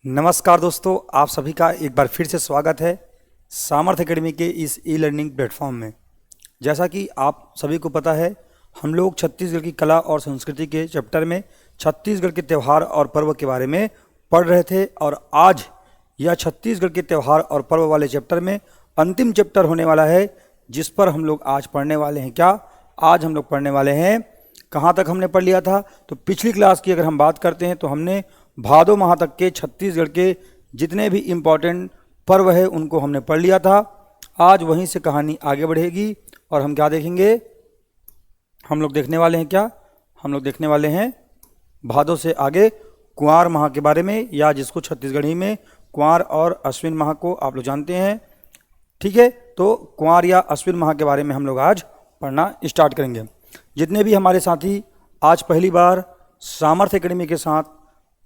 नमस्कार दोस्तों, आप सभी का एक बार फिर से स्वागत है सामर्थ्य एकेडमी के इस ई लर्निंग प्लेटफॉर्म में। जैसा कि आप सभी को पता है, हम लोग छत्तीसगढ़ की कला और संस्कृति के चैप्टर में छत्तीसगढ़ के त्यौहार और पर्व के बारे में पढ़ रहे थे और आज यह छत्तीसगढ़ के त्यौहार और पर्व वाले चैप्टर में अंतिम चैप्टर होने वाला है, जिस पर हम लोग आज पढ़ने वाले हैं। क्या आज हम लोग पढ़ने वाले हैं? कहाँ तक हमने पढ़ लिया था? तो पिछली क्लास की अगर हम बात करते हैं तो हमने भादो माह तक के छत्तीसगढ़ के जितने भी इम्पोर्टेंट पर्व है उनको हमने पढ़ लिया था। आज वहीं से कहानी आगे बढ़ेगी और हम क्या देखेंगे? हम लोग देखने वाले हैं क्या? हम लोग देखने वाले हैं भादो से आगे कुंवार माह के बारे में, या जिसको छत्तीसगढ़ी में कुंवार और अश्विन माह को आप लोग जानते हैं। ठीक है, तो कुंवार या अश्विन माह के बारे में हम लोग आज पढ़ना स्टार्ट करेंगे। जितने भी हमारे साथी आज पहली बार सामर्थ्य एकेडमी के साथ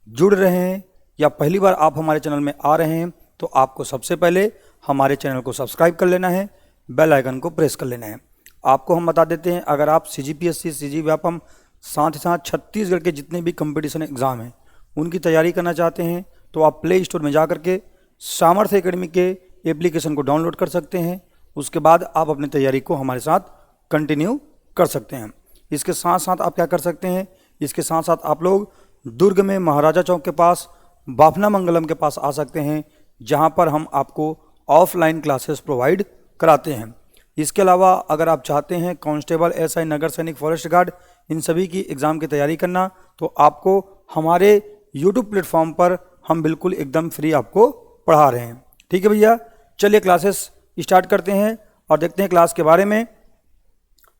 जुड़ रहे हैं या पहली बार आप हमारे चैनल में आ रहे हैं, तो आपको सबसे पहले हमारे चैनल को सब्सक्राइब कर लेना है, बेल आइकन को प्रेस कर लेना है। आपको हम बता देते हैं, अगर आप CGPSC, CG व्यापम, साथ ही साथ छत्तीसगढ़ के जितने भी कंपटीशन एग्ज़ाम हैं उनकी तैयारी करना चाहते हैं, तो आप प्ले स्टोर में जा करके सामर्थ्य एकेडमी के एप्लीकेशन को डाउनलोड कर सकते हैं। उसके बाद आप अपनी तैयारी को हमारे साथ कंटिन्यू कर सकते हैं। इसके साथ साथ आप क्या कर सकते हैं? इसके साथ साथ आप लोग दुर्ग में महाराजा चौक के पास बाफना मंगलम के पास आ सकते हैं, जहां पर हम आपको ऑफलाइन क्लासेस प्रोवाइड कराते हैं। इसके अलावा अगर आप चाहते हैं कांस्टेबल, SI, नगर सैनिक, फॉरेस्ट गार्ड, इन सभी की एग्ज़ाम की तैयारी करना, तो आपको हमारे यूट्यूब प्लेटफॉर्म पर हम बिल्कुल एकदम फ्री आपको पढ़ा रहे हैं। ठीक है भैया, चलिए क्लासेस स्टार्ट करते हैं और देखते हैं क्लास के बारे में।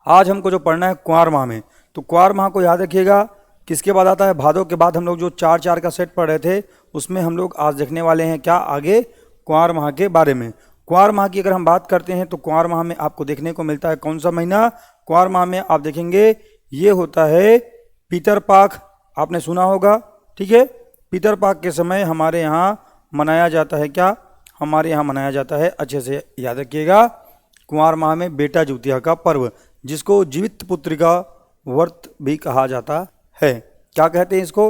आज हमको जो पढ़ना है कुंवार माह में, तो कुंवार माह को याद रखिएगा किसके बाद आता है? भादो के बाद। हम लोग जो 4-4 का सेट पढ़ रहे थे उसमें हम लोग आज देखने वाले हैं क्या आगे? कुंवार माह के बारे में। कुंवार माह की अगर हम बात करते हैं तो कुंवार माह में आपको देखने को मिलता है कौन सा महीना? कुंवार माह में आप देखेंगे ये होता है पितरपाख, आपने सुना होगा। ठीक है, पितरपाख के समय हमारे यहाँ मनाया जाता है क्या? हमारे यहाँ मनाया जाता है, अच्छे से याद रखिएगा, कुंवार माह में बेटा जुतिया का पर्व, जिसको जीवित पुत्रिका व्रत भी कहा जाता है। क्या कहते हैं इसको?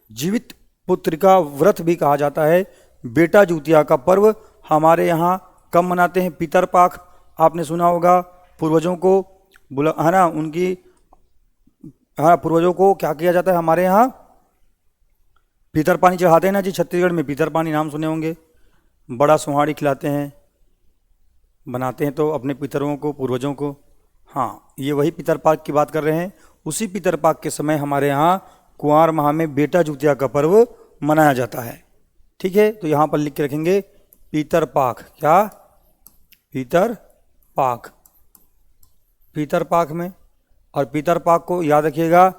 जीवित पुत्रिका व्रत भी कहा जाता है। बेटा जुतिया का पर्व हमारे यहाँ कब मनाते हैं? पितरपाख, आपने सुना होगा। पूर्वजों को बुला, है ना, उनकी, हाँ, पूर्वजों को क्या किया जाता है हमारे यहाँ? पीतर पानी चढ़ाते हैं ना जी। छत्तीसगढ़ में पीतर पानी नाम सुने होंगे। बड़ा सुहाड़ी खिलाते हैं, बनाते हैं तो अपने पितरों को, पूर्वजों को। हाँ, ये वही पितरपाख की बात कर रहे हैं। उसी पितरपाख के समय हमारे यहाँ कुंवार माह में बेटा जुतिया का पर्व मनाया जाता है। ठीक है, तो यहाँ पर लिख के रखेंगे पितरपाख। क्या? पितरपाख, पितरपाख में। और पितरपाख को याद रखिएगा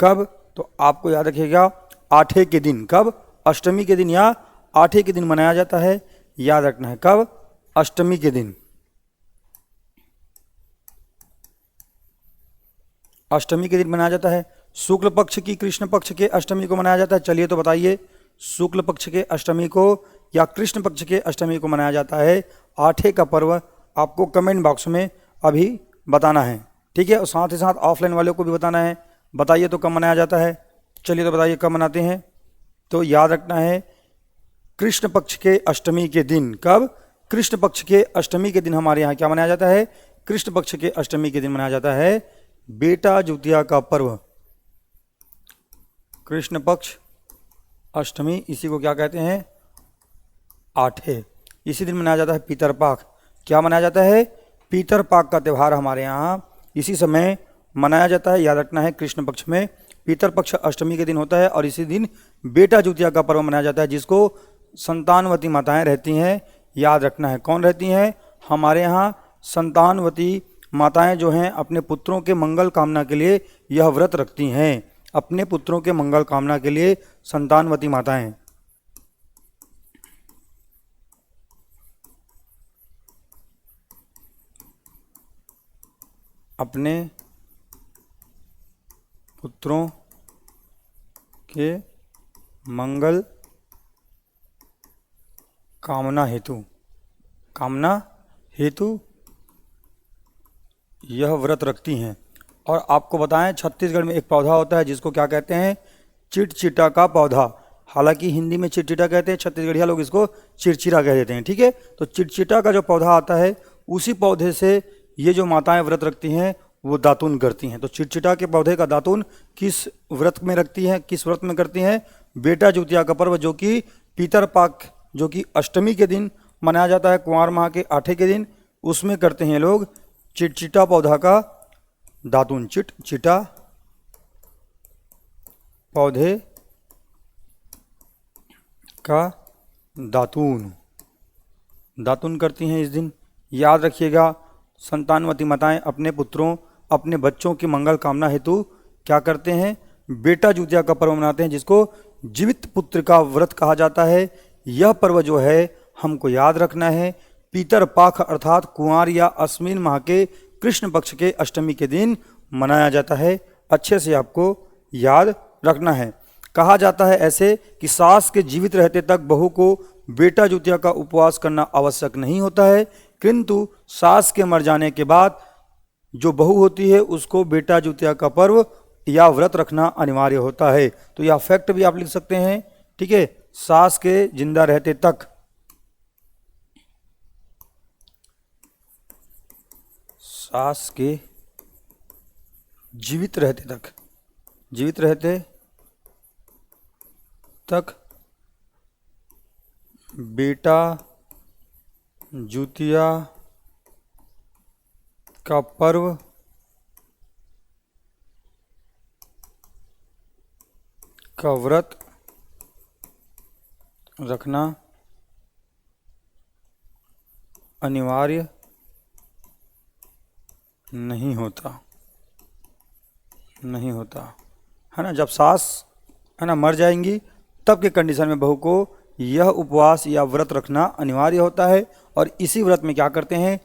कब? तो आपको याद रखिएगा आठे के दिन। कब? अष्टमी के दिन या आठे के दिन मनाया जाता है। याद रखना है कब? अष्टमी के दिन। अष्टमी के दिन मनाया जाता है। शुक्ल पक्ष की कृष्ण पक्ष के अष्टमी को मनाया जाता है। चलिए तो बताइए, शुक्ल पक्ष के अष्टमी को या कृष्ण पक्ष के अष्टमी को मनाया जाता है। आठे का पर्व आपको कमेंट बॉक्स में अभी बताना है। ठीक है, और साथ ही साथ ऑफलाइन वालों को भी बताना है। बताइए तो कब मनाया जाता है? चलिए तो बताइए कब मनाते हैं? तो याद रखना है कृष्ण पक्ष के अष्टमी के दिन। कब? कृष्ण पक्ष के अष्टमी के दिन हमारे यहाँ क्या मनाया जाता है? कृष्ण पक्ष के अष्टमी के दिन मनाया जाता है बेटा जुतिया का पर्व। कृष्ण पक्ष अष्टमी, इसी को क्या कहते हैं? आठे। इसी दिन मनाया जाता है पितरपाख। क्या मनाया जाता है? पितरपाख का त्यौहार हमारे यहाँ इसी समय मनाया जाता है। याद रखना है कृष्ण पक्ष में पितरपक्ष अष्टमी के दिन होता है और इसी दिन बेटा जुतिया का पर्व मनाया जाता है, जिसको संतानवती माताएं रहती हैं। याद रखना है कौन रहती हैं? हमारे यहाँ संतानवती माताएं जो हैं अपने पुत्रों के मंगल कामना के लिए यह व्रत रखती हैं। अपने पुत्रों के मंगल कामना के लिए संतानवती माताएं। अपने पुत्रों के मंगल कामना हेतु यह व्रत रखती हैं। और आपको बताएं, छत्तीसगढ़ में एक पौधा होता है जिसको क्या कहते हैं? चिटचिटा का पौधा। हालांकि हिंदी में चिटचिटा कहते हैं, छत्तीसगढ़िया लोग इसको चिड़चिड़ा कह देते हैं। ठीक है, तो चिटचिटा का जो पौधा आता है उसी पौधे से ये जो माताएं व्रत रखती हैं वो दातुन करती हैं। तो चिटचिटा के पौधे का दातुन किस व्रत में रखती हैं, किस व्रत में करती हैं? बेटा जुतिया का पर्व, जो कि पितरपाक, जो कि अष्टमी के दिन मनाया जाता है, कुंवार माह के आठे के दिन, उसमें करते हैं लोग चिटचिटा पौधा का दातुन। चिटचिटा पौधे का दातुन करती हैं इस दिन। याद रखिएगा, संतानवती माताएं अपने पुत्रों, अपने बच्चों की मंगल कामना हेतु क्या करते हैं? बेटा जुतिया का पर्व मनाते हैं, जिसको जीवित पुत्र का व्रत कहा जाता है। यह पर्व जो है हमको याद रखना है, पीतर पाख अर्थात कुंवार या अश्विन माह के कृष्ण पक्ष के अष्टमी के दिन मनाया जाता है। अच्छे से आपको याद रखना है। कहा जाता है ऐसे कि सास के जीवित रहते तक बहू को बेटा जुतिया का उपवास करना आवश्यक नहीं होता है, किंतु सास के मर जाने के बाद जो बहू होती है उसको बेटा जुतिया का पर्व या व्रत रखना अनिवार्य होता है। तो यह फैक्ट भी आप लिख सकते हैं। ठीक है, सास के जिंदा रहते तक, सास के जीवित रहते तक बेटा जुतिया का पर्व का व्रत रखना अनिवार्य नहीं होता है ना। जब सास है ना मर जाएंगी तब के कंडीशन में बहू को यह उपवास या व्रत रखना अनिवार्य होता है। और इसी व्रत में क्या करते हैं?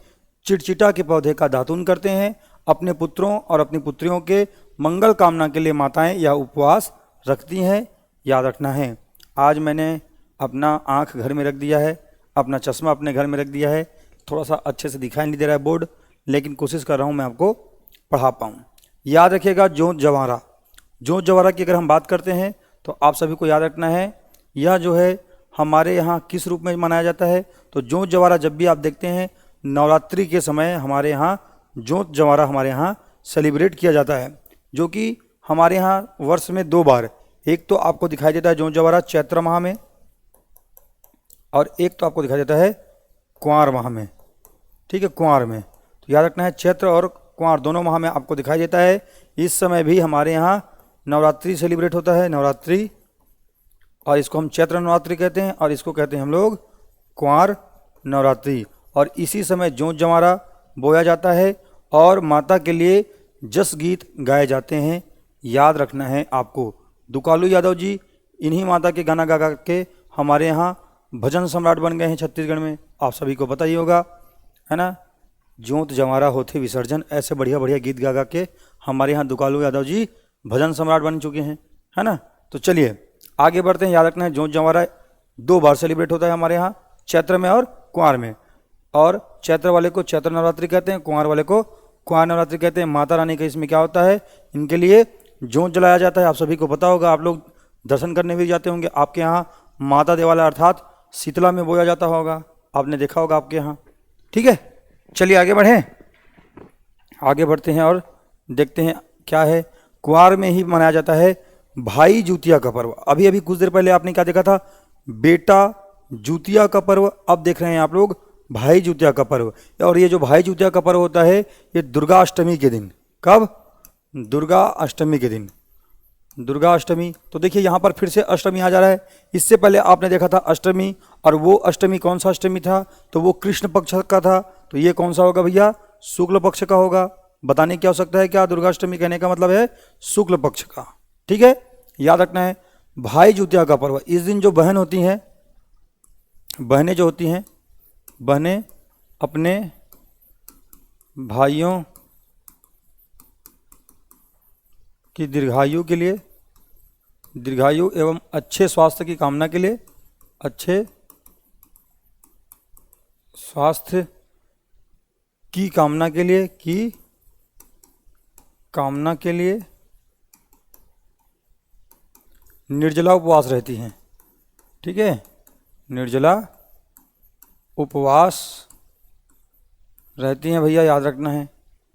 चिटचिटा के पौधे का दातुन करते हैं। अपने पुत्रों और अपनी पुत्रियों के मंगल कामना के लिए माताएं यह उपवास रखती हैं, याद रखना है। आज मैंने अपना आँख घर में रख दिया है, अपना चश्मा अपने घर में रख दिया है। थोड़ा सा अच्छे से दिखाई नहीं दे रहा है बोर्ड, लेकिन कोशिश कर रहा हूँ मैं आपको पढ़ा पाऊँ। याद रखिएगा, जोत जवारा की अगर हम बात करते हैं तो आप सभी को याद रखना है, यह जो है हमारे यहाँ किस रूप में मनाया जाता है? तो जोत जवारा जब भी आप देखते हैं नवरात्रि के समय हमारे यहाँ जोत जवारा हमारे यहाँ सेलिब्रेट किया जाता है, जो कि हमारे यहाँ वर्ष में 2 बार, एक तो आपको दिखाई देता है जोत जवारा चैत्र माह में और एक तो आपको दिखाई देता है कुंवार माह में। ठीक है, कुंवार में। तो याद रखना है, चैत्र और कुंवार दोनों माह में आपको दिखाई देता है। इस समय भी हमारे यहाँ नवरात्रि सेलिब्रेट होता है, नवरात्रि, और इसको हम चैत्र नवरात्रि कहते हैं और इसको कहते हैं हम लोग कुंवार नवरात्रि। और इसी समय जोत जवारा बोया जाता है और माता के लिए जस गीत गाए जाते हैं। याद रखना है आपको, दुकालू यादव जी इन्हीं माता के गाना गा गा के हमारे यहाँ भजन सम्राट बन गए हैं छत्तीसगढ़ में, आप सभी को पता ही होगा, है ना। जोत जवारा होते विसर्जन, ऐसे बढ़िया बढ़िया गीत गा गा के हमारे यहाँ दुकालू यादव जी भजन सम्राट बन चुके हैं, है ना। तो चलिए आगे बढ़ते हैं। याद रखना है, जोत जवारा 2 बार सेलिब्रेट होता है हमारे यहाँ, चैत्र में और कुंवार में। और चैत्र वाले को चैत्र नवरात्रि कहते हैं, कुंवार वाले को कुंवार नवरात्रि कहते हैं। माता रानी का इसमें क्या होता है? इनके लिए जोत जलाया जाता है। आप सभी को पता होगा, आप लोग दर्शन करने भी जाते होंगे, आपके यहाँ माता देवालय अर्थात शीतला में बोया जाता होगा, आपने देखा होगा आपके यहाँ। ठीक है, चलिए आगे बढ़ें, आगे बढ़ते हैं और देखते हैं क्या है। कुंवार में ही मनाया जाता है भाई जुतिया का पर्व। अभी अभी कुछ देर पहले आपने क्या देखा था? बेटा जुतिया का पर्व। अब देख रहे हैं आप लोग भाई जुतिया का पर्व। और ये जो भाई जुतिया का पर्व होता है ये दुर्गा अष्टमी के दिन। कब? दुर्गा अष्टमी के दिन। दुर्गा अष्टमी, तो देखिए यहाँ पर फिर से अष्टमी आ जा रहा है। इससे पहले आपने देखा था अष्टमी, और वो अष्टमी कौन सा अष्टमी था? तो वो कृष्ण पक्ष का था। तो ये कौन सा होगा भैया? शुक्ल पक्ष का होगा। बताने की आवश्यकता है क्या? दुर्गाष्टमी कहने का मतलब है शुक्ल पक्ष का। ठीक है, याद रखना है। भाई जुतिया का पर्व, इस दिन जो बहन होती हैं, बहनें जो होती हैं, बहनें अपने भाइयों की दीर्घायु के लिए, दीर्घायु एवं अच्छे स्वास्थ्य की कामना के लिए, अच्छे स्वास्थ्य की कामना के लिए, निर्जला उपवास रहती हैं। ठीक है, निर्जला उपवास रहती हैं भैया, याद रखना है,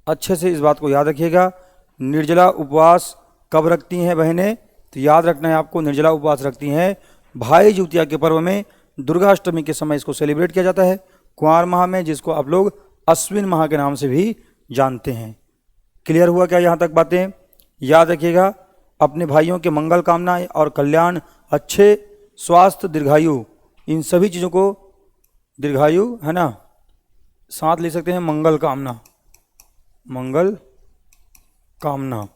अच्छे से इस बात को याद रखिएगा। निर्जला उपवास कब रखती हैं बहनें, तो याद रखना है आपको, निर्जला उपवास रखती हैं भाई जूतिया के पर्व में, दुर्गा अष्टमी के समय इसको सेलिब्रेट किया जाता है, कुंवार माह में, जिसको आप लोग अश्विन माह के नाम से भी जानते हैं। क्लियर हुआ क्या यहाँ तक बातें? याद रखिएगा, अपने भाइयों के मंगल कामना और कल्याण, अच्छे स्वास्थ्य, दीर्घायु, इन सभी चीज़ों को, दीर्घायु है ना, साथ ले सकते हैं, मंगल कामना, मंगल कामना,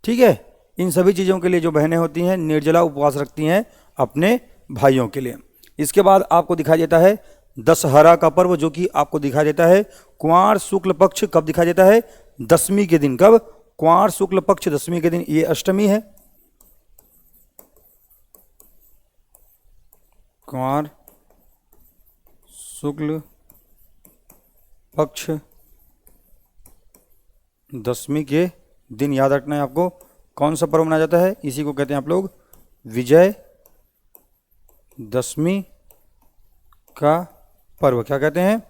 ठीक है। इन सभी चीज़ों के लिए जो बहनें होती हैं निर्जला उपवास रखती हैं अपने भाइयों के लिए। इसके बाद आपको दिखाई देता है दशहरा का पर्व, जो कि आपको दिखाई देता है कुंवार शुक्ल पक्ष, कब दिखाई देता है? दशमी के दिन। कब? कुंवार शुक्ल पक्ष दशमी के दिन, ये अष्टमी है। कुंवार शुक्ल पक्ष दशमी के दिन, याद रखना है आपको, कौन सा पर्व मनाया जाता है? इसी को कहते हैं आप लोग विजय दशमी का पर्व। क्या कहते हैं?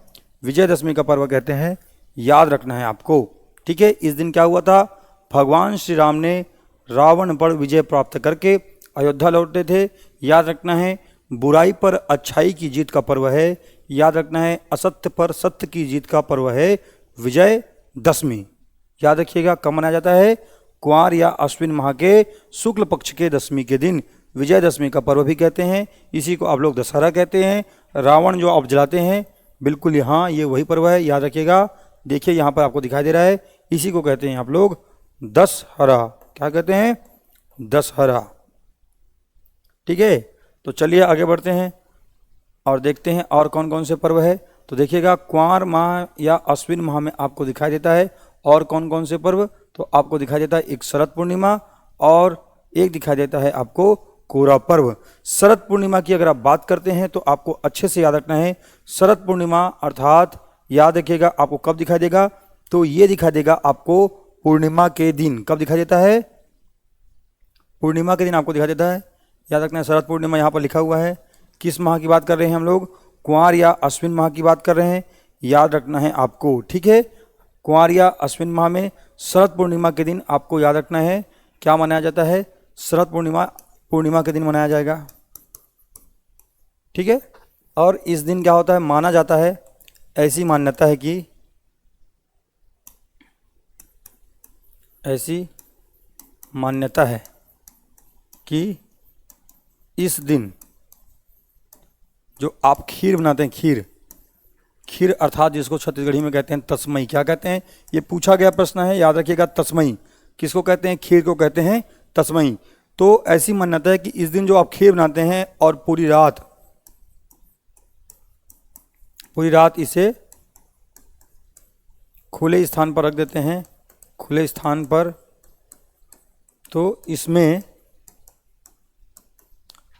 विजयदशमी का पर्व कहते हैं, याद रखना है आपको, ठीक है। इस दिन क्या हुआ था? भगवान श्री राम ने रावण पर विजय प्राप्त करके अयोध्या लौटे थे। याद रखना है, बुराई पर अच्छाई की जीत का पर्व है। याद रखना है, असत्य पर सत्य की जीत का पर्व है विजय दशमी। याद रखिएगा, कब मनाया जाता है? कुंवार या अश्विन माह के शुक्ल पक्ष के दशमी के दिन विजयदशमी का पर्व भी कहते हैं। इसी को आप लोग दशहरा कहते हैं। रावण जो आप जलाते हैं, बिल्कुल यहाँ ये वही पर्व है, याद रखिएगा। देखिए यहाँ पर आपको दिखाई दे रहा है, इसी को कहते हैं आप लोग दशहरा। क्या कहते हैं? दशहरा, ठीक है। तो चलिए आगे बढ़ते हैं और देखते हैं और कौन कौन से पर्व है। तो देखिएगा, कुंवार माह या अश्विन माह में आपको दिखाई देता है और कौन कौन से पर्व, तो आपको दिखाई देता है एक शरद पूर्णिमा और एक दिखाई देता है आपको कोरा पर्व। शरद पूर्णिमा की अगर आप बात करते हैं तो आपको अच्छे से याद रखना है, शरद पूर्णिमा अर्थात याद रखिएगा आपको कब दिखाई देगा, तो ये दिखाई देगा आपको पूर्णिमा के दिन। कब दिखाई देता है? पूर्णिमा के दिन आपको दिखाई देता है। याद रखना है, शरद पूर्णिमा यहाँ पर लिखा हुआ है। किस माह की बात कर रहे हैं हम लोग? कुंवार या अश्विन माह की बात कर रहे हैं, याद रखना है आपको, ठीक है। कुंवार या अश्विन माह में शरद पूर्णिमा के दिन आपको याद रखना है क्या मनाया जाता है? शरद पूर्णिमा के दिन मनाया जाएगा, ठीक है। और इस दिन क्या होता है? माना जाता है, ऐसी मान्यता है कि, ऐसी मान्यता है कि इस दिन जो आप खीर बनाते हैं, खीर अर्थात जिसको छत्तीसगढ़ी में कहते हैं तस्मई। क्या कहते हैं? ये पूछा गया प्रश्न है, याद रखिएगा। तस्मई किसको कहते हैं? खीर को कहते हैं तस्मई। तो ऐसी मान्यता है कि इस दिन जो आप खीर बनाते हैं और पूरी रात इसे खुले स्थान पर रख देते हैं, खुले स्थान पर, तो इसमें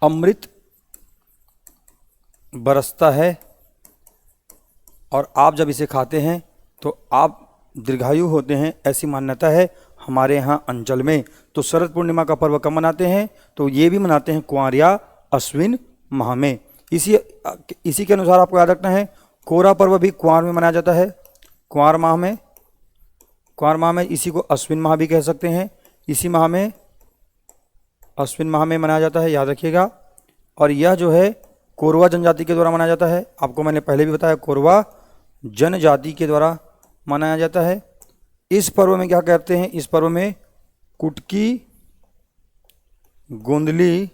अमृत बरसता है और आप जब इसे खाते हैं तो आप दीर्घायु होते हैं, ऐसी मान्यता है हमारे यहाँ अंचल में। तो शरद पूर्णिमा का पर्व कब मनाते हैं? तो ये भी मनाते हैं कुंवार या अश्विन माह में। इसी के अनुसार आपको याद रखना है, कोरा पर्व भी कुंवार में मनाया जाता है, कुंवार माह में। इसी को अश्विन माह भी कह सकते हैं। इसी माह में, अश्विन माह में मनाया जाता है, याद रखिएगा। और यह जो है कोरवा जनजाति के द्वारा मनाया जाता है। आपको मैंने पहले भी बताया, कोरवा जनजाति के द्वारा मनाया जाता है। इस पर्व में क्या करते हैं? इस पर्व में कुटकी, गोंदली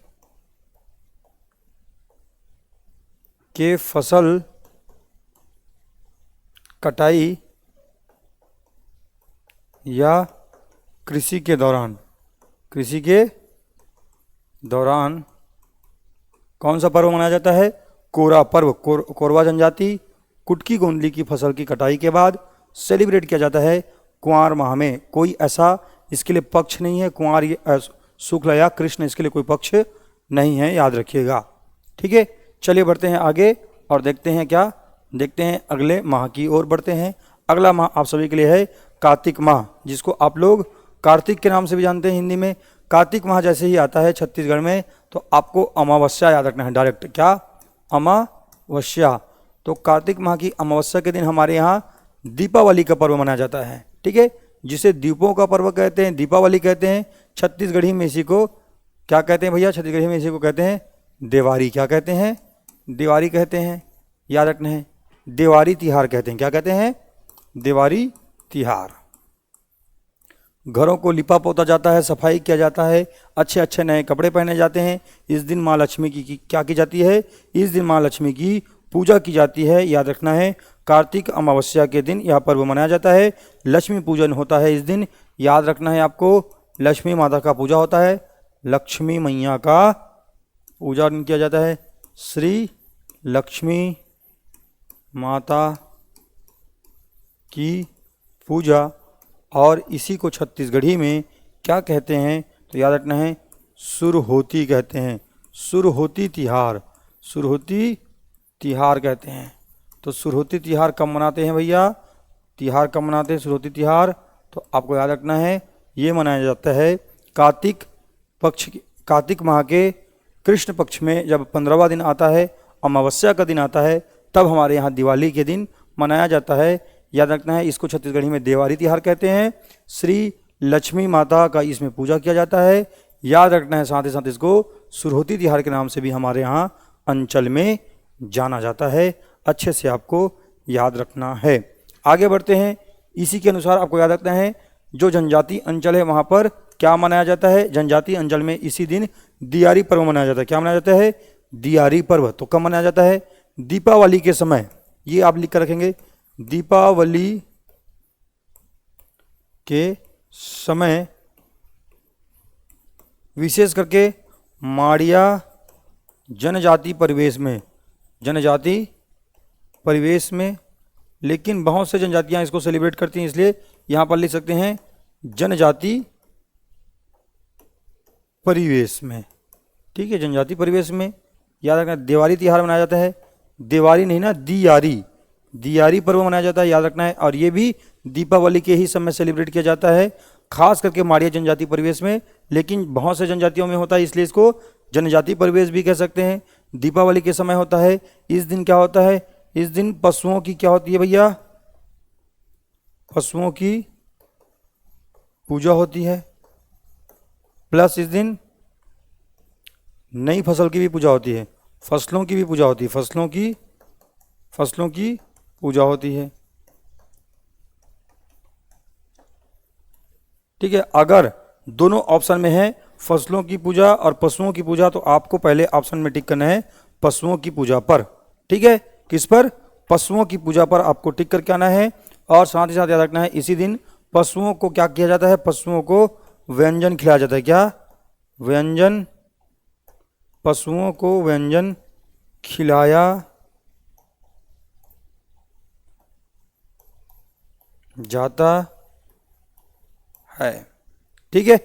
के फसल कटाई या कृषि के दौरान कौन सा पर्व मनाया जाता है? कोरा पर्व। कोरवा जनजाति कुटकी गोंदली की फसल की कटाई के बाद सेलिब्रेट किया जाता है कुंवार माह में। कोई ऐसा इसके लिए पक्ष नहीं है, कुंवार शुक्ल या कृष्ण, इसके लिए कोई पक्ष नहीं है, याद रखिएगा, ठीक है। चलिए बढ़ते हैं आगे और देखते हैं अगले माह की ओर बढ़ते हैं। अगला माह आप सभी के लिए है कार्तिक माह, जिसको आप लोग कार्तिक के नाम से भी जानते हैं हिंदी में। कार्तिक माह जैसे ही आता है छत्तीसगढ़ में तो आपको अमावस्या याद रखना है डायरेक्ट। क्या? अमावस्या। तो कार्तिक माह की अमावस्या के दिन हमारे यहाँ दीपावली का पर्व मनाया जाता है। ठीक है, जिसे दीपों का पर्व कहते हैं, दीपावली कहते हैं। छत्तीसगढ़ी में इसी को क्या कहते हैं भैया? छत्तीसगढ़ी में इसी को कहते हैं देवारी। क्या कहते हैं? देवारी कहते हैं, याद रखना है। देवारी तिहार कहते हैं। क्या कहते हैं? देवारी तिहार। घरों को लिपा पोता जाता है, सफाई किया जाता है, अच्छे अच्छे नए कपड़े पहने जाते हैं। इस दिन माँ लक्ष्मी की क्या की जाती है? इस दिन माँ लक्ष्मी की पूजा की जाती है, याद रखना है। कार्तिक अमावस्या के दिन यह पर्व मनाया जाता है। लक्ष्मी पूजन होता है इस दिन, याद रखना है आपको। लक्ष्मी माता का पूजा होता है, लक्ष्मी मैया का पूजा किया जाता है। श्री लक्ष्मी माता की पूजा, और इसी को छत्तीसगढ़ी में क्या कहते हैं? तो याद रखना है सुरहोती कहते हैं। सुरहोती तिहार, सुरहोती तिहार कहते हैं। तो सुरहोती तिहार कब मनाते हैं भैया? तिहार कब मनाते हैं सुरहोती तिहार? तो आपको याद रखना है ये मनाया जाता है कार्तिक माह के कृष्ण पक्ष में जब 15वां दिन आता है, अमावस्या का दिन आता है, तब हमारे यहाँ दिवाली के दिन मनाया जाता है। याद रखना है इसको छत्तीसगढ़ी में देवारी तिहार कहते हैं। श्री लक्ष्मी माता का इसमें पूजा किया जाता है, याद रखना है। साथ ही साथ इसको सुरहोती तिहार के नाम से भी हमारे यहाँ अंचल में जाना जाता है। अच्छे से आपको याद रखना है। आगे बढ़ते हैं। इसी के अनुसार आपको याद रखना है जो जनजाति अंचल है वहाँ पर क्या मनाया जाता है? जनजाति अंचल में इसी दिन दियारी पर्व मनाया जाता है। क्या मनाया जाता है? दियारी पर्व। तो कब मनाया जाता है? दीपावली के समय। ये आप लिख कर रखेंगे, दीपावली के समय, विशेष करके माड़िया जनजाति परिवेश में, जनजाति परिवेश में। लेकिन बहुत से जनजातियां इसको सेलिब्रेट करती हैं, इसलिए यहां पर लिख सकते हैं जनजाति परिवेश में। ठीक है, जनजाति परिवेश में। याद रखना दिवाली तिहार मनाया जाता है, दिवाली नहीं ना, दियारी, दियारी पर्व मनाया जाता है, याद रखना है। और ये भी दीपावली के ही समय सेलिब्रेट किया जाता है, खास करके माड़िया जनजाति परिवेश में। लेकिन बहुत से जनजातियों में होता है, इसलिए इसको जनजाति परिवेश भी कह सकते हैं। दीपावली के समय होता है। इस दिन क्या होता है? इस दिन पशुओं की क्या होती है भैया? पशुओं की पूजा होती है, प्लस इस दिन नई फसल की भी पूजा होती है, फसलों की भी पूजा होती है, फसलों की पूजा होती है। ठीक है, अगर दोनों ऑप्शन में है फसलों की पूजा और पशुओं की पूजा, तो आपको पहले ऑप्शन में टिक करना है पशुओं की पूजा पर। ठीक है, किस पर? पशुओं की पूजा पर आपको टिक करके आना है। और साथ ही साथ याद रखना है इसी दिन पशुओं को क्या किया जाता है? पशुओं को व्यंजन खिलाया जाता है। क्या? व्यंजन, पशुओं को व्यंजन खिलाया जाता है। ठीक है,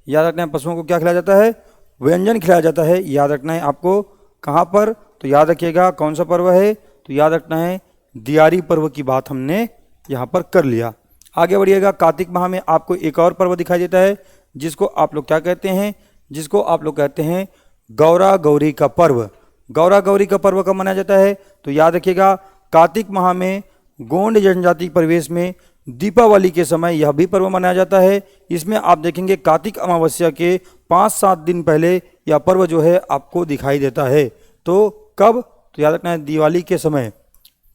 याद रखना है पशुओं को क्या खिलाया जाता है? व्यंजन खिलाया जाता है। याद रखना है आपको कहाँ पर? तो याद रखिएगा कौन सा पर्व है? तो याद रखना है दियारी पर्व की बात हमने यहाँ पर कर लिया। आगे बढ़िएगा। कार्तिक माह में आपको एक और पर्व दिखाई देता है जिसको आप लोग क्या कहते हैं? जिसको आप लोग कहते हैं गौरा गौरी का पर्व। गौरा गौरी का पर्व कब मनाया जाता है? तो याद रखिएगा कार्तिक माह में गोंड जनजाति परिवेश में दीपावली के समय यह भी पर्व मनाया जाता है। इसमें आप देखेंगे कार्तिक अमावस्या के 5-7 दिन पहले यह पर्व जो है आपको दिखाई देता है। तो कब? तो याद रखना है दिवाली के समय,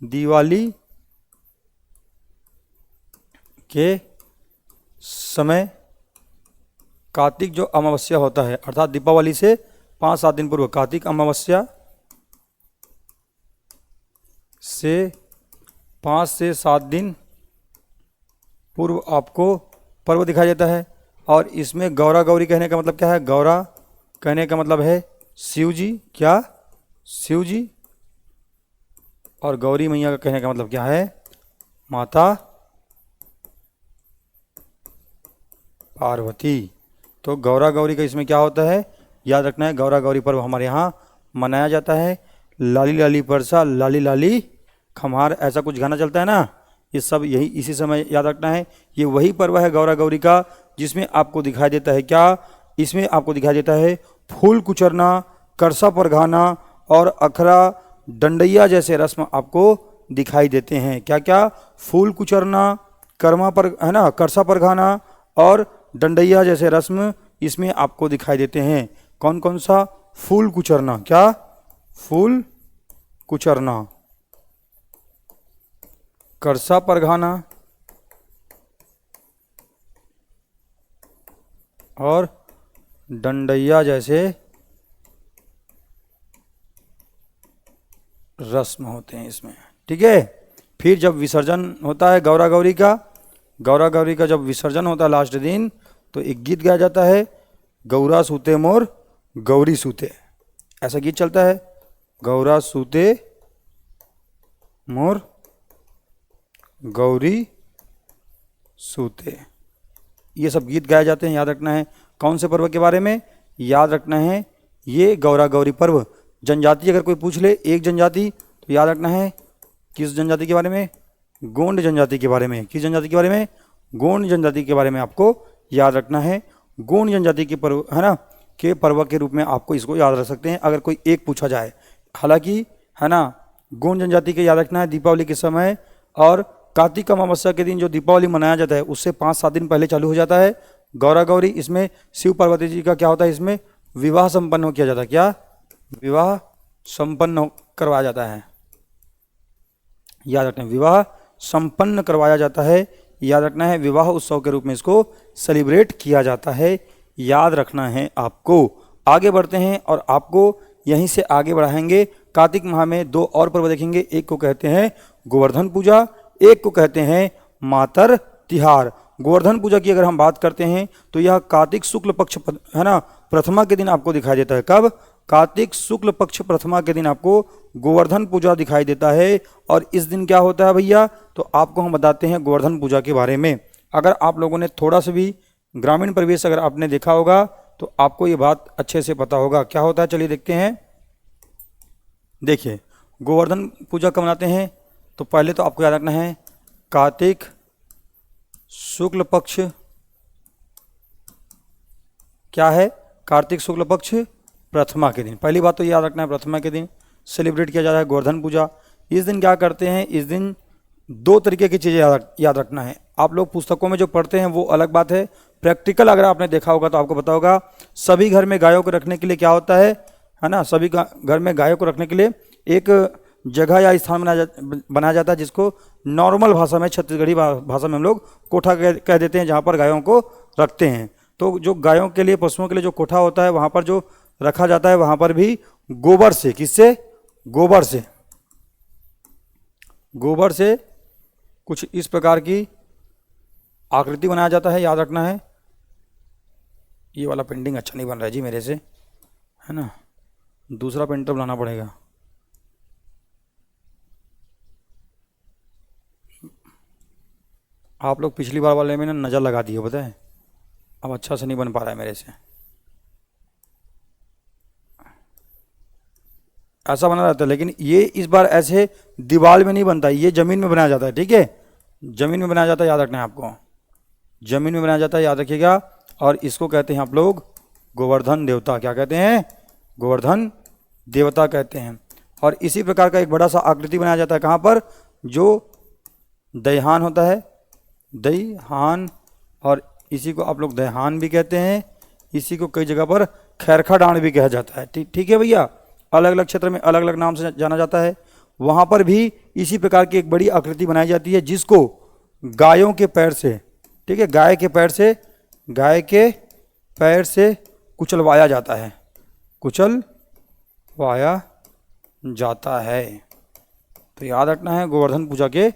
दिवाली के समय कार्तिक जो अमावस्या होता है, अर्थात दीपावली से 5-7 दिन पूर्व, कार्तिक अमावस्या से 5 से 7 दिन पूर्व आपको पर्व दिखाया जाता है। और इसमें गौरा गौरी कहने का मतलब क्या है? गौरा कहने का मतलब है शिव जी। क्या? शिव जी। और गौरी मैया का कहने का मतलब क्या है? माता पार्वती। तो गौरा गौरी का इसमें क्या होता है? याद रखना है गौरा गौरी पर्व हमारे यहाँ मनाया जाता है। लाली लाली परसा लाली लाली खम्हार, ऐसा कुछ गाना चलता है ना, ये सब यही इसी समय याद रखना है। ये वही पर्व है गौरा गौरी का जिसमें आपको दिखाई देता है क्या? इसमें आपको दिखाई देता है फूल कुचरना, करसा परघाना और अखरा डंडैया जैसे रस्म आपको दिखाई देते हैं। क्या क्या? फूल कुचरना, कर्मा पर है ना, करसा परघाना और डंडैया जैसे रस्म इसमें आपको दिखाई देते हैं। कौन कौन सा? फूल कुचरना। क्या? फूल कुचरना, करसा परघाना और डंडैया जैसे रस्म होते हैं इसमें। ठीक है। फिर जब विसर्जन होता है गौरा गौरी का जब विसर्जन होता है लास्ट दिन, तो एक गीत गाया जाता है, गौरा सूते मोर गौरी सूते, ऐसा गीत चलता है, गौरा सूते मोर गौरी सूते। ये सब गीत गाए जाते हैं। याद रखना है कौन से पर्व के बारे में, याद रखना है ये गौरा गौरी पर्व। जनजाति अगर कोई पूछ ले, एक जनजाति, तो याद रखना है किस जनजाति के बारे में, गोंड जनजाति के बारे में। किस जनजाति के बारे में? गोंड जनजाति के बारे में आपको याद रखना है। गोंड जनजाति के पर्व है ना, के पर्व के रूप में आपको इसको याद रख सकते हैं अगर कोई एक पूछा जाए। हालांकि है ना, गोंड जनजाति के याद रखना है दीपावली के समय और कार्तिक अमावस्या के दिन जो दीपावली मनाया जाता है उससे 5-7 दिन पहले चालू हो जाता है गौरा गौरी। इसमें शिव पार्वती जी का क्या होता है, इसमें विवाह संपन्न किया जाता है। क्या? विवाह संपन्न करवाया जाता है। याद रखना है विवाह संपन्न करवाया जाता है। याद रखना है विवाह उत्सव के रूप में इसको सेलिब्रेट किया जाता है। याद रखना है आपको। आगे बढ़ते हैं और आपको यहीं से आगे बढ़ाएंगे। कार्तिक माह में 2 और पर्व देखेंगे। एक को कहते हैं गोवर्धन पूजा, एक को कहते हैं मातर तिहार। गोवर्धन पूजा की अगर हम बात करते हैं तो यह कार्तिक शुक्ल पक्ष है ना, प्रथमा के दिन आपको दिखाई देता है। कब? कार्तिक शुक्ल पक्ष प्रथमा के दिन आपको गोवर्धन पूजा दिखाई देता है। और इस दिन क्या होता है भैया, तो आपको हम बताते हैं गोवर्धन पूजा के बारे में। अगर आप लोगों ने थोड़ा सा भी ग्रामीण परिवेश अगर आपने देखा होगा तो आपको ये बात अच्छे से पता होगा क्या होता है। चलिए देखते हैं। देखिए गोवर्धन पूजा कब मनाते हैं, तो पहले तो आपको याद रखना है कार्तिक शुक्ल पक्ष, क्या है? कार्तिक शुक्ल पक्ष प्रथमा के दिन। पहली बात तो याद रखना है प्रथमा के दिन सेलिब्रेट किया जा रहा है गोवर्धन पूजा। इस दिन क्या करते हैं, इस दिन 2 तरीके की चीज़ें याद रखना है। आप लोग पुस्तकों में जो पढ़ते हैं वो अलग बात है, प्रैक्टिकल अगर आपने देखा होगा तो आपको पता होगा। सभी घर में गायों को रखने के लिए क्या होता है ना, सभी घर में गायों को रखने के लिए एक जगह या स्थान बनाया जाता है जिसको नॉर्मल भाषा में, छत्तीसगढ़ी भाषा में हम लोग कोठा कह देते हैं, जहाँ पर गायों को रखते हैं। तो जो गायों के लिए, पशुओं के लिए जो कोठा होता है वहाँ पर जो रखा जाता है, वहाँ पर भी गोबर से, किससे? गोबर से कुछ इस प्रकार की आकृति बनाया जाता है। याद रखना है। ये वाला पेंटिंग अच्छा नहीं बन रहा है जी मेरे से, है ना, दूसरा पेंटर बनाना पड़ेगा। आप लोग पिछली बार वाले में ना नज़र लगा दी हो, पता है, अब अच्छा से नहीं बन पा रहा है मेरे से। ऐसा बना रहता है, लेकिन ये इस बार ऐसे दीवार में नहीं बनता, ये ज़मीन में बनाया जाता है। ठीक है, ज़मीन में बनाया जाता है, याद रखना है आपको, ज़मीन में बनाया जाता है, याद रखिएगा। और इसको कहते हैं आप लोग गोवर्धन देवता। क्या कहते हैं? गोवर्धन देवता कहते हैं। और इसी प्रकार का एक बड़ा सा आकृति बनाया जाता है, कहाँ पर? जो दहीहान होता है, दहीहान, और इसी को आप लोग दहीहान भी कहते हैं, इसी को कई जगह पर खैरखा डांड भी कहा जाता है। ठीक है भैया, अलग अलग क्षेत्र में अलग अलग नाम से जाना जाता है। वहाँ पर भी इसी प्रकार की एक बड़ी आकृति बनाई जाती है जिसको गायों के पैर से, ठीक है, गाय के पैर से कुचलवाया जाता है, कुचलवाया जाता है। तो याद रखना है गोवर्धन पूजा के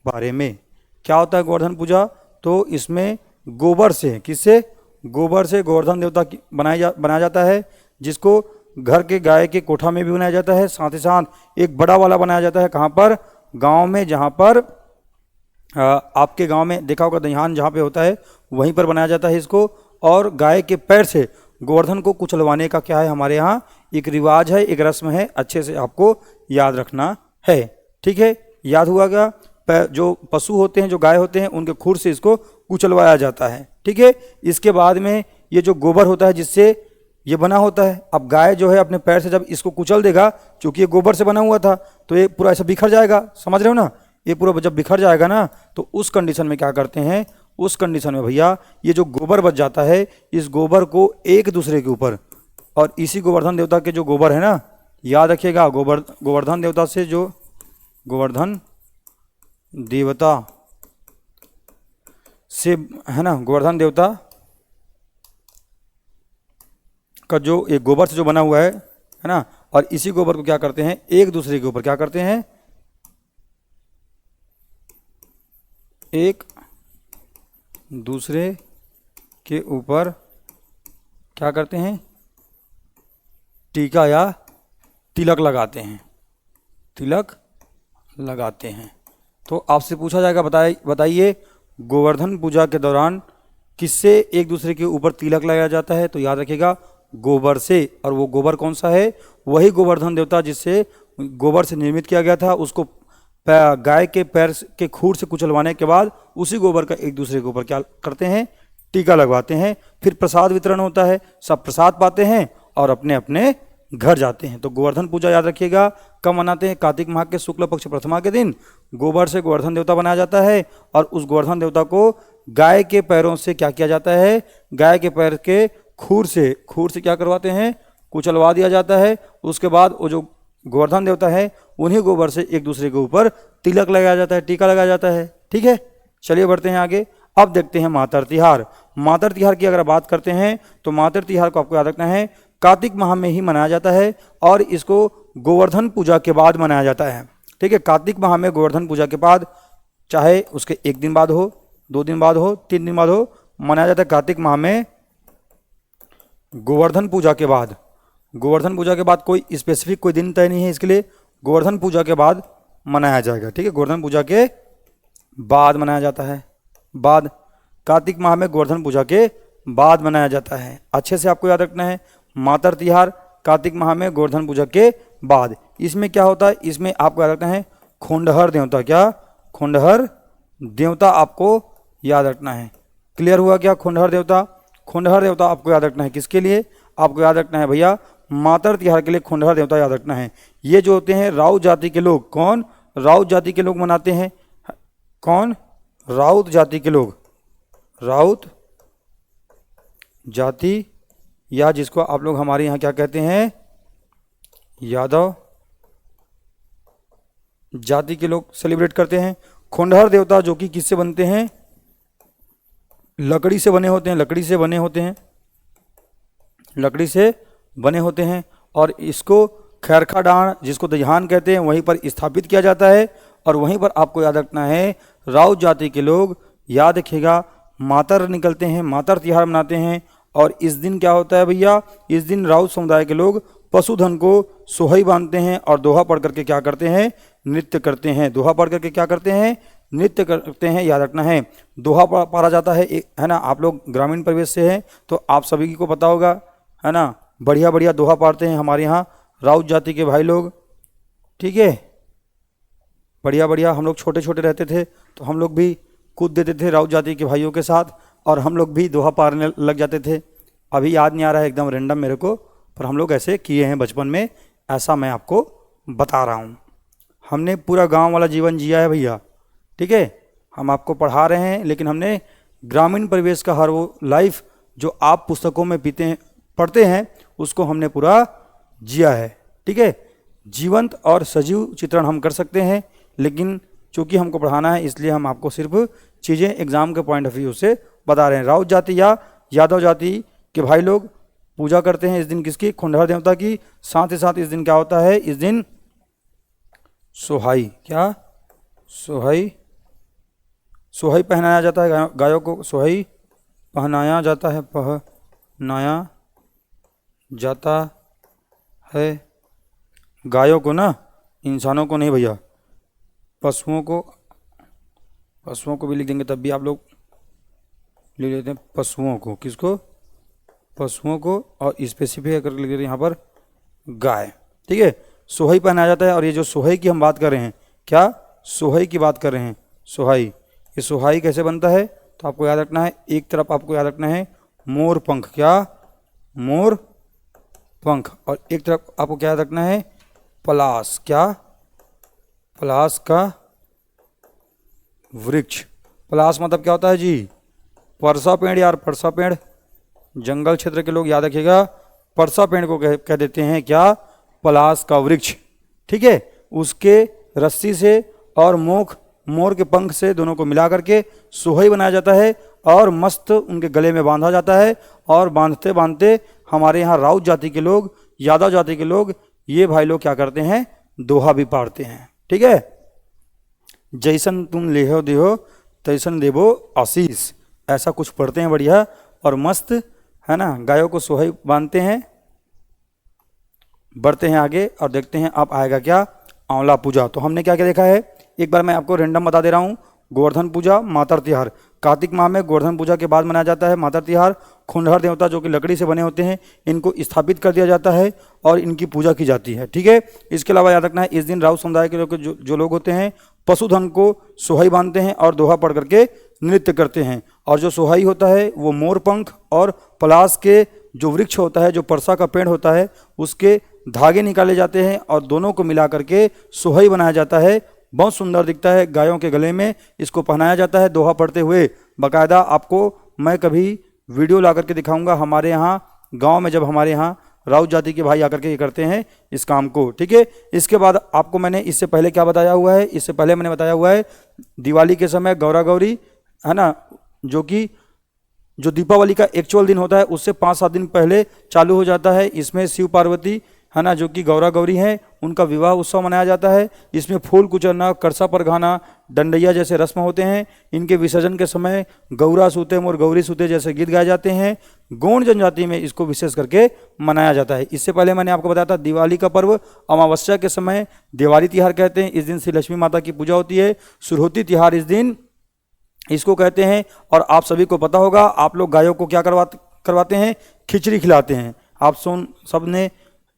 बारे में। क्या होता है गोवर्धन पूजा? तो इसमें गोबर से, किससे? गोबर से गोवर्धन देवता बनाया जाता है, जिसको घर के गाय के कोठा में भी बनाया जाता है, साथ ही साथ एक बड़ा वाला बनाया जाता है। कहाँ पर? गांव में, जहाँ पर आपके गांव में देखा होगा दहीहान जहाँ पे होता है वहीं पर बनाया जाता है इसको। और गाय के पैर से गोवर्धन को कुचलवाने का क्या है, हमारे यहाँ एक रिवाज है, एक रस्म है, अच्छे से आपको याद रखना है। ठीक है, याद हुआ क्या? जो पशु होते हैं, जो गाय होते हैं, उनके खुर से इसको कुचलवाया जाता है। ठीक है, इसके बाद में ये जो गोबर होता है जिससे ये बना होता है। अब गाय जो है अपने पैर से जब इसको कुचल देगा, क्योंकि ये गोबर से बना हुआ था, तो ये पूरा ऐसा बिखर जाएगा, समझ रहे हो ना। ये पूरा जब बिखर जाएगा ना, तो उस कंडीशन में क्या करते हैं, उस कंडीशन में भैया ये जो गोबर बच जाता है, इस गोबर को एक दूसरे के ऊपर, और इसी गोवर्धन देवता के जो गोबर है ना, याद रखिएगा, गोवर्धन देवता से जो गोवर्धन देवता से है ना, गोवर्धन देवता का जो एक गोबर से जो बना हुआ है ना, और इसी गोबर को क्या करते हैं, एक दूसरे के ऊपर क्या करते हैं, एक दूसरे के ऊपर क्या करते हैं, टीका या तिलक लगाते हैं, तिलक लगाते हैं। तो आपसे पूछा जाएगा, बताइए गोवर्धन पूजा के दौरान किससे एक दूसरे के ऊपर तिलक लगाया जाता है। तो याद रखिएगा गोबर से, और वो गोबर कौन सा है, वही गोवर्धन देवता जिससे गोबर से निर्मित किया गया था, उसको गाय के पैर के खूर से कुचलवाने के बाद उसी गोबर का एक दूसरे के ऊपर क्या करते हैं, टीका लगवाते हैं। फिर प्रसाद वितरण होता है, सब प्रसाद पाते हैं और अपने अपने घर जाते हैं। तो गोवर्धन पूजा याद रखिएगा कब मनाते हैं, कार्तिक माह के शुक्ल पक्ष प्रथमा के दिन गोबर से गोवर्धन देवता बनाया जाता है, और उस गोवर्धन देवता को गाय के पैरों से क्या किया जाता है, गाय के पैर के खूर से क्या करवाते हैं, कुचलवा दिया जाता है। उसके बाद वो जो गोवर्धन देवता है उन्हीं गोबर से एक दूसरे के ऊपर तिलक लगाया जाता है, टीका लगाया जाता है। ठीक है, चलिए बढ़ते हैं आगे। अब देखते हैं मातर तिहार। मातर तिहार की अगर बात करते हैं तो मातर तिहार को आपको याद रखना है कार्तिक माह में ही मनाया जाता है, और इसको गोवर्धन पूजा के बाद मनाया जाता है। ठीक है, कार्तिक माह में गोवर्धन पूजा के बाद, चाहे उसके एक दिन बाद हो, 2 दिन बाद हो, 3 दिन बाद हो, मनाया जाता है। कार्तिक माह में गोवर्धन पूजा के बाद, गोवर्धन पूजा के बाद कोई स्पेसिफिक कोई दिन तय नहीं है इसके लिए, गोवर्धन पूजा के बाद मनाया जाएगा। ठीक है, गोवर्धन पूजा के बाद मनाया जाता है, बाद कार्तिक माह में गोवर्धन पूजा के बाद मनाया जाता है। अच्छे से आपको याद रखना है, मातर तिहार कार्तिक माह में गोवर्धन पूजा के बाद। इसमें क्या होता है, इसमें आपको याद रखना है खोंडहर देवता, क्या खोंडहर देवता आपको याद रखना है। क्लियर हुआ क्या, खोंडहर देवता, खोंडहर देवता आपको याद रखना है। किसके लिए आपको याद रखना है भैया, मातर तिहार के लिए खोंडहर देवता याद रखना है। ये जो होते हैं राउत जाति के लोग, कौन, राउत जाति के लोग मनाते हैं, कौन, राउत जाति के लोग, राउत जाति, या जिसको आप लोग हमारे यहाँ क्या कहते हैं, यादव जाति के लोग सेलिब्रेट करते हैं। खोंडहर देवता जो कि किससे बनते हैं, लकड़ी से बने होते हैं, लकड़ी से बने होते हैं, लकड़ी से बने होते हैं, और इसको खैरखा डांड जिसको दहिहान कहते हैं वहीं पर स्थापित किया जाता है। और वहीं पर आपको याद रखना है राउत जाति के लोग, याद रखिएगा, मातर निकलते हैं, मातर तिहार मनाते हैं। और इस दिन क्या होता है भैया, इस दिन राउत समुदाय के लोग पशुधन को सोहई बांधते हैं और दोहा पढ़ करके क्या करते हैं, नृत्य करते हैं। दोहा पढ़ करके क्या करते हैं, नृत्य करते हैं, याद रखना है। दोहा पढ़ा जाता है ना। आप लोग ग्रामीण परिवेश से हैं तो आप सभी को पता होगा, है ना, बढ़िया बढ़िया दोहा पढ़ते हैं हमारे यहाँ राउत जाति के भाई लोग। ठीक है, बढ़िया बढ़िया। हम लोग छोटे छोटे रहते थे तो हम लोग भी कूद देते थे राउत जाति के भाइयों के साथ, और हम लोग भी दोहा पारने लग जाते थे। अभी याद नहीं आ रहा है एकदम रेंडम मेरे को, पर हम लोग ऐसे किए हैं बचपन में, ऐसा मैं आपको बता रहा हूँ। हमने पूरा गांव वाला जीवन जिया है भैया। ठीक है, हम आपको पढ़ा रहे हैं, लेकिन हमने ग्रामीण परिवेश का हर वो लाइफ जो आप पुस्तकों में पढ़ते हैं उसको हमने पूरा जिया है। ठीक है, जीवंत और सजीव चित्रण हम कर सकते हैं, लेकिन चूंकि हमको पढ़ाना है इसलिए हम आपको सिर्फ चीज़ें एग्जाम के पॉइंट ऑफ व्यू से बता रहे हैं। राउत जाति या यादव जाति के भाई लोग पूजा करते हैं इस दिन किसकी, खोंडहर देवता की। साथ ही साथ इस दिन क्या होता है, इस दिन सोहाई, क्या सोहाई, सोहाई पहनाया जाता है गायों को, सोहाई पहनाया जाता है, पहनाया जाता है गायों को ना, इंसानों को नहीं भैया, पशुओं को भी लिख देंगे तब भी आप लोग लिख लेते हैं पशुओं को। किसको, पशुओं को, और स्पेसिफिक करके लिख देते हैं यहाँ पर गाय। ठीक है, सोहाई पहनाया जाता है। और ये जो सोहाई की हम बात कर रहे हैं, क्या सोहाई की बात कर रहे हैं, सोहाई, ये सोहाई कैसे बनता है तो आपको याद रखना है, एक तरफ आपको याद रखना है मोर पंख, क्या मोर पंख। और एक तरफ आपको क्या याद रखना है, पलाश, क्या पलाश का वृक्ष। पलाश मतलब क्या होता है जी, परसा पेड़ यार, परसा पेड़। जंगल क्षेत्र के लोग याद रखिएगा, परसा पेड़ को कह देते हैं क्या, पलाश का वृक्ष। ठीक है, उसके रस्सी से और मोर के पंख से दोनों को मिला करके सोहई बनाया जाता है और मस्त उनके गले में बांधा जाता है। और बांधते बांधते हमारे यहाँ राउत जाति के लोग, यादव जाति के लोग, ये भाई लोग क्या करते हैं, दोहा भी पाड़ते हैं। ठीक है, जैसन तुम लेहो देहो तैसन देवो आशीष, ऐसा कुछ पढ़ते हैं बढ़िया और मस्त, है ना। गायों को सोहई बांधते हैं। बढ़ते हैं आगे और देखते हैं अब आएगा क्या, आंवला पूजा। तो हमने क्या क्या देखा है, एक बार मैं आपको रैंडम बता दे रहा हूँ। गोवर्धन पूजा, मातर तिहार। कार्तिक माह में गोवर्धन पूजा के बाद मनाया जाता है मातर तिहार। खुंडहर देवता जो कि लकड़ी से बने होते हैं, इनको स्थापित कर दिया जाता है और इनकी पूजा की जाती है। ठीक है, इसके अलावा याद रखना है, इस दिन राउत समुदाय के लोग जो लोग होते हैं, पशुधन को सोहई बांधते हैं और दोहा पढ़ करके नृत्य करते हैं। और जो सोहई होता है वो मोर पंख और पलाश के जो वृक्ष होता है, जो परसा का पेड़ होता है, उसके धागे निकाले जाते हैं और दोनों को मिला करके सोहई बनाया जाता है। बहुत सुंदर दिखता है, गायों के गले में इसको पहनाया जाता है दोहा पढ़ते हुए। बाकायदा आपको मैं कभी वीडियो ला करके दिखाऊंगा, हमारे यहाँ गांव में जब हमारे यहाँ राउत जाति के भाई आकर के ये करते हैं इस काम को। ठीक है, इसके बाद आपको मैंने इससे पहले क्या बताया हुआ है, इससे पहले मैंने बताया हुआ है दिवाली के समय गौरा गौरी, है ना, जो दीपावली का एक्चुअल दिन होता है उससे 5-7 दिन पहले चालू हो जाता है। इसमें शिव पार्वती, है ना, जो कि गौरा गौरी हैं, उनका विवाह उत्सव मनाया जाता है। इसमें फूल कुचलना, करसा पर घाना, डंडैया जैसे रस्म होते हैं। इनके विसर्जन के समय गौरा सूते मोर गौरी सूते जैसे गीत गाए जाते हैं। गौंड जनजाति में इसको विशेष करके मनाया जाता है। इससे पहले मैंने आपको बताया था दिवाली का पर्व अमावस्या के समय दिवाली तिहार कहते हैं। इस दिन श्री लक्ष्मी माता की पूजा होती है। सुरहोती तिहार इस दिन इसको कहते हैं। और आप सभी को पता होगा, आप लोग गायों को क्या करवाते हैं, खिचड़ी खिलाते हैं। आप सब ने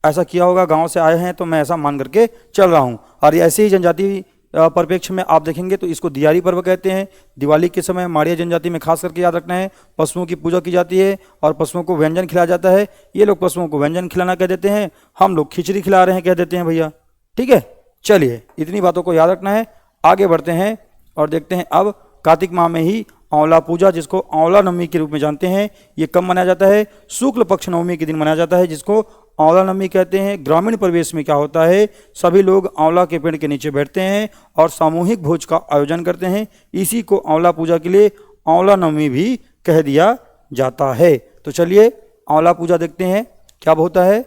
ऐसा किया होगा, गांव से आए हैं तो मैं ऐसा मान करके चल रहा हूं। और ऐसे ही जनजाति परिप्रेक्ष्य में आप देखेंगे तो इसको दियारी पर्व कहते हैं। दिवाली के समय माड़िया जनजाति में खास करके याद रखना है, पशुओं की पूजा की जाती है और पशुओं को व्यंजन खिलाया जाता है। ये लोग पशुओं को व्यंजन खिलाना कह देते हैं, हम लोग खिचड़ी खिला रहे हैं कह देते हैं भैया। ठीक है, चलिए इतनी बातों को याद रखना है। आगे बढ़ते हैं और देखते हैं अब कार्तिक माह में ही आंवला पूजा, जिसको आंवला नवमी के रूप में जानते हैं, ये कब मनाया जाता है, शुक्ल पक्ष नवमी के दिन मनाया जाता है, जिसको आंवला नवमी कहते हैं। ग्रामीण परिवेश में क्या होता है, सभी लोग आंवला के पेड़ के नीचे बैठते हैं और सामूहिक भोज का आयोजन करते हैं। इसी को आंवला पूजा के लिए आंवला नवमी भी कह दिया जाता है। तो चलिए आंवला पूजा देखते हैं क्या होता है।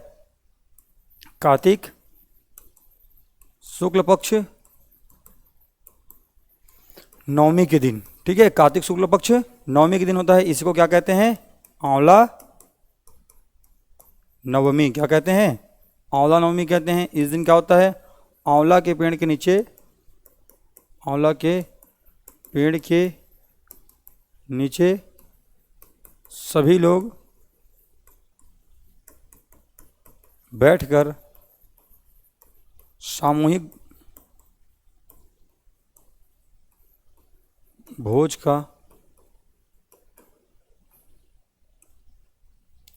कार्तिक शुक्ल पक्ष नवमी के दिन, ठीक है, कार्तिक शुक्ल पक्ष नवमी के दिन होता है। इसी को क्या कहते हैं, आंवला नवमी। क्या कहते हैं, आंवला नवमी कहते हैं। इस दिन क्या होता है, आंवला के पेड़ के नीचे, आंवला के पेड़ के नीचे सभी लोग बैठकर सामूहिक भोज का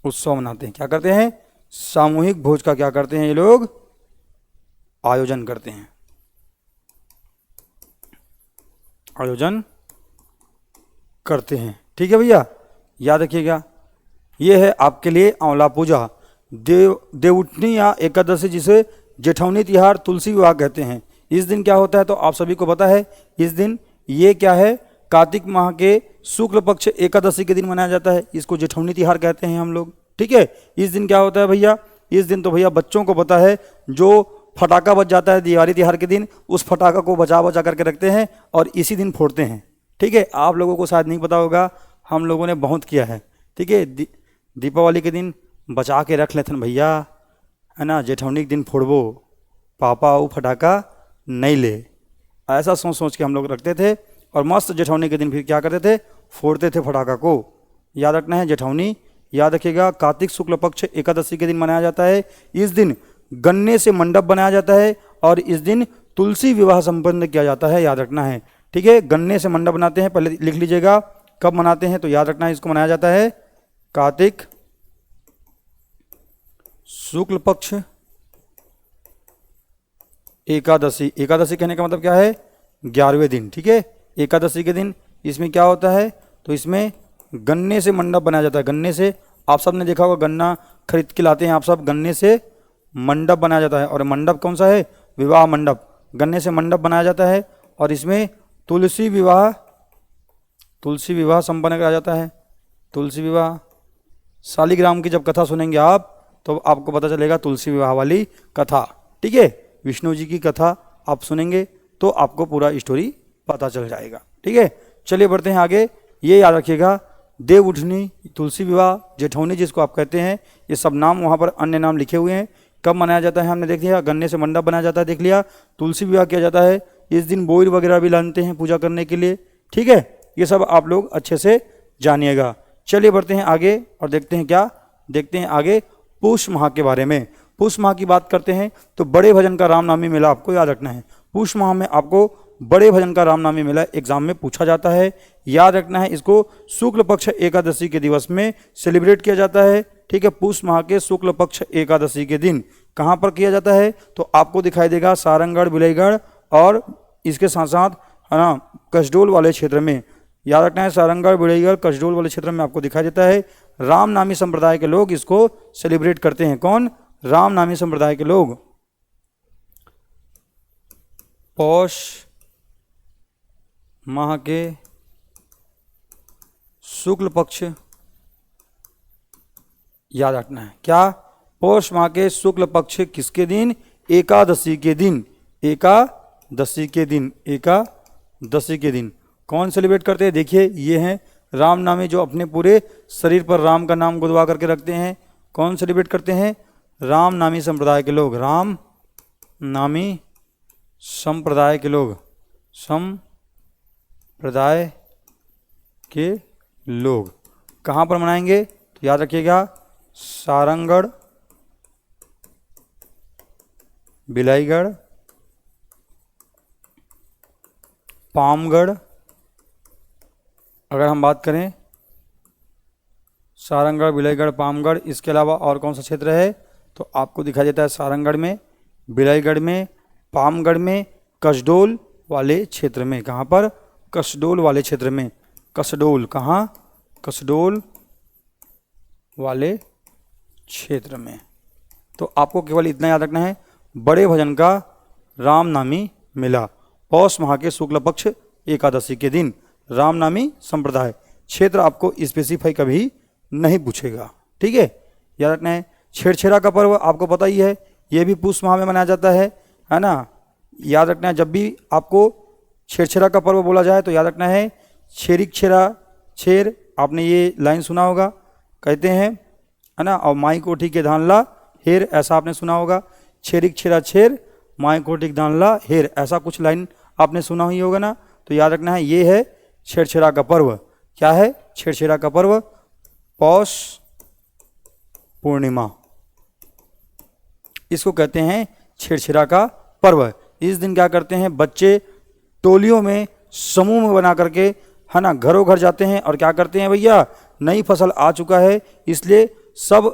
उत्सव मनाते हैं। क्या करते हैं, सामूहिक भोज का क्या करते हैं, ये लोग आयोजन करते हैं, आयोजन करते हैं। ठीक है भैया, याद रखिएगा। ये है आपके लिए आंवला पूजा। देवउठनी या एकादशी, जिसे जेठौनी तिहार, तुलसी विवाह कहते हैं। इस दिन क्या होता है तो आप सभी को पता है। इस दिन ये क्या है, कार्तिक माह के शुक्ल पक्ष एकादशी के दिन मनाया जाता है। इसको जेठौनी तिहार कहते हैं हम लोग। ठीक है, इस दिन क्या होता है भैया, इस दिन तो भैया बच्चों को पता है, जो फटाका बच जाता है दिवाली तिहार के दिन, उस फटाका को बचा करके रखते हैं और इसी दिन फोड़ते हैं। ठीक है, आप लोगों को शायद नहीं पता होगा, हम लोगों ने बहुत किया है। ठीक है, दीपावली के दिन बचा के रख लेते हैं भैया, है ना, जेठौनी के दिन फोड़बो, पापा वो फटाका नहीं ले, ऐसा सोच सोच के हम लोग रखते थे। और मस्त जेठौनी के दिन फिर क्या करते थे, फोड़ते थे फटाका को। याद रखना है, जेठौनी याद रखिएगा। कार्तिक शुक्ल पक्ष एकादशी के दिन मनाया जाता है। इस दिन गन्ने से मंडप बनाया जाता है और इस दिन तुलसी विवाह संपन्न किया जाता है। याद रखना है, ठीक है, गन्ने से मंडप बनाते हैं। पहले लिख लीजिएगा कब मनाते हैं, तो याद रखना है इसको मनाया जाता है कार्तिक शुक्ल पक्ष एकादशी। एकादशी कहने का मतलब क्या है? 11वें दिन। ठीक है, एकादशी के दिन इसमें क्या होता है? तो इसमें गन्ने से मंडप बनाया जाता है। गन्ने से, आप सब ने देखा होगा, गन्ना खरीद के लाते हैं आप सब, गन्ने से मंडप बनाया जाता है। और मंडप कौन सा है? विवाह मंडप। गन्ने से मंडप बनाया जाता है और इसमें तुलसी विवाह संपन्न कराया जाता है। तुलसी विवाह, शालिग्राम की जब कथा सुनेंगे आप तो आपको पता चलेगा तुलसी विवाह वाली कथा। ठीक है, विष्णु जी की कथा आप सुनेंगे तो आपको पूरा स्टोरी पता चल जाएगा। ठीक है, चलिए बढ़ते हैं आगे। ये याद रखिएगा, देव उठनी, तुलसी विवाह, जेठौनी जिसको आप कहते हैं, ये सब नाम वहाँ पर अन्य नाम लिखे हुए हैं। कब मनाया जाता है हमने देख लिया, गन्ने से मंडप बनाया जाता है देख लिया। तुलसी विवाह किया जाता है, इस दिन बोर वगैरह भी लाते हैं पूजा करने के लिए। ठीक है, ये सब आप लोग अच्छे से जानिएगा। चलिए बढ़ते हैं आगे और देखते हैं क्या, देखते हैं आगे पुष माह के बारे में। पुष माह की बात करते हैं तो बड़े भजन का रामनामी मेला आपको याद रखना है। पुष माह में आपको बड़े भजन का रामनामी मेला एग्जाम में पूछा जाता है, याद रखना है। इसको शुक्ल पक्ष एकादशी के दिवस में सेलिब्रेट किया जाता है। ठीक है, पुष माह के शुक्ल पक्ष एकादशी के दिन कहाँ पर किया जाता है? तो आपको दिखाई देगा सारंगगढ़, बिलईगढ़ और इसके साथ साथ है ना कसडोल वाले क्षेत्र में। याद रखना है, सारंगगढ़, बिलईगढ़, कसडोल वाले क्षेत्र में आपको दिखाई देता है। रामनामी संप्रदाय के लोग इसको सेलिब्रेट करते हैं। कौन? रामनामी संप्रदाय के लोग। पौष माह के शुक्ल पक्ष, याद रखना है क्या? पौष माह के शुक्ल पक्ष किसके दिन? एकादशी के दिन। एकादशी के दिन, एकादशी के दिन कौन सेलिब्रेट करते हैं? देखिए, ये हैं रामनामी, जो अपने पूरे शरीर पर राम का नाम गुदवा करके रखते हैं। कौन सेलिब्रेट करते हैं? रामनामी संप्रदाय के लोग। रामनामी संप्रदाय के लोग, संप्रदाय के लोग कहाँ पर मनाएंगे? तो याद रखिएगा, सारंगगढ़, बिलाईगढ़, पामगढ़। अगर हम बात करें सारंगगढ़, बिलाईगढ़, पामगढ़, इसके अलावा और कौन सा क्षेत्र है? तो आपको दिखाई देता है सारंगगढ़ में, बिलाईगढ़ में, पामगढ़ में, कसडोल वाले क्षेत्र में। कहाँ पर? कसडोल वाले क्षेत्र में। कसडोल कहाँ? कसडोल वाले क्षेत्र में। तो आपको केवल इतना याद रखना है, बड़े भजन का रामनामी मेला पौष माह के शुक्ल पक्ष एकादशी के दिन। रामनामी संप्रदाय क्षेत्र आपको स्पेसिफाई कभी नहीं पूछेगा। ठीक है, याद रखना है। छेड़छेड़ा का पर्व आपको पता ही है, ये भी पुष माह में मनाया जाता है ना। याद रखना है, जब भी आपको छेड़छेड़ा का पर्व बोला जाए तो याद रखना है, छेरिक छेड़ा छेर, आपने ये लाइन सुना होगा, कहते हैं है ना। और माई कोठी के धान ला हेर, ऐसा आपने सुना होगा। छेरिक छेड़ा छेर, माई कोठी के धान ला हेर, ऐसा कुछ लाइन आपने सुना ही होगा ना। तो याद रखना है, ये है छेड़छेड़ा का पर्व। क्या है? छेड़छेड़ा का पर्व पौष पूर्णिमा, इसको कहते हैं छेड़छेड़ा का पर्व। इस दिन क्या करते हैं? बच्चे टोलियों में, समूह में बना करके है ना घरों घर जाते हैं और क्या करते हैं? भैया, नई फसल आ चुका है इसलिए सब